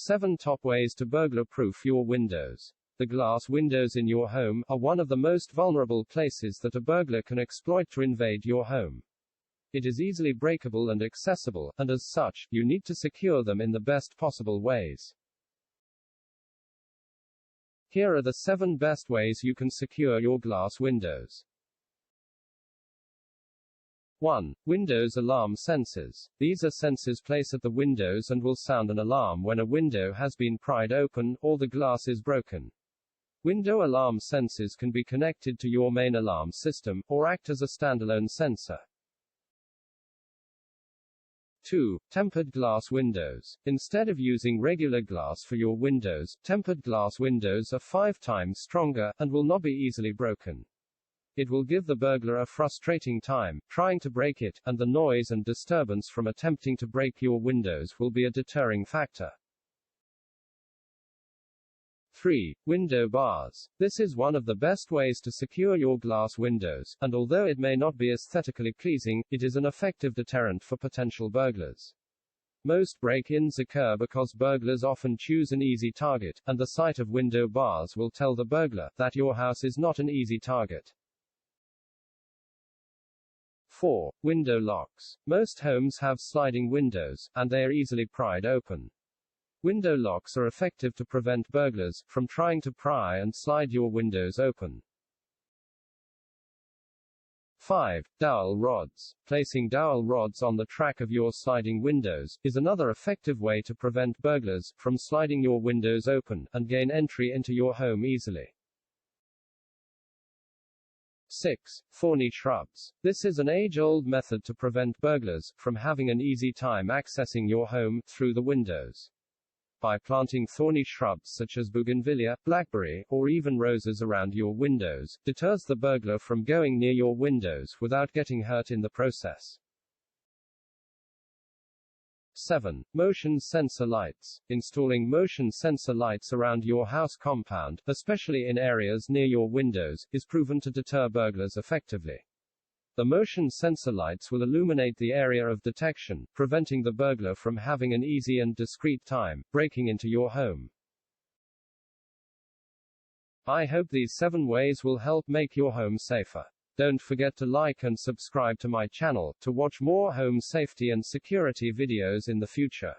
7 top ways to burglar-proof your windows. The glass windows in your home are one of the most vulnerable places that a burglar can exploit to invade your home. It is easily breakable and accessible, and as such, you need to secure them in the best possible ways. Here are the 7 best ways you can secure your glass windows. 1. Windows alarm sensors. These are sensors placed at the windows and will sound an alarm when a window has been pried open, or the glass is broken. Window alarm sensors can be connected to your main alarm system, or act as a standalone sensor. 2. Tempered glass windows. Instead of using regular glass for your windows, tempered glass windows are 5 times stronger, and will not be easily broken. It will give the burglar a frustrating time trying to break it, and the noise and disturbance from attempting to break your windows will be a deterring factor. 3. Window bars. This is one of the best ways to secure your glass windows, and although it may not be aesthetically pleasing, it is an effective deterrent for potential burglars. Most break-ins occur because burglars often choose an easy target, and the sight of window bars will tell the burglar that your house is not an easy target. 4. Window locks. Most homes have sliding windows, and they are easily pried open. Window locks are effective to prevent burglars from trying to pry and slide your windows open. 5. Dowel rods. Placing dowel rods on the track of your sliding windows is another effective way to prevent burglars from sliding your windows open and gain entry into your home easily. 6. Thorny shrubs. This is an age-old method to prevent burglars from having an easy time accessing your home through the windows. By planting thorny shrubs such as bougainvillea, blackberry, or even roses around your windows, deters the burglar from going near your windows without getting hurt in the process. 7. Motion sensor lights. Installing motion sensor lights around your house compound, especially in areas near your windows, is proven to deter burglars effectively. The motion sensor lights will illuminate the area of detection, preventing the burglar from having an easy and discreet time breaking into your home. I hope these 7 ways will help make your home safer. Don't forget to like and subscribe to my channel to watch more home safety and security videos in the future.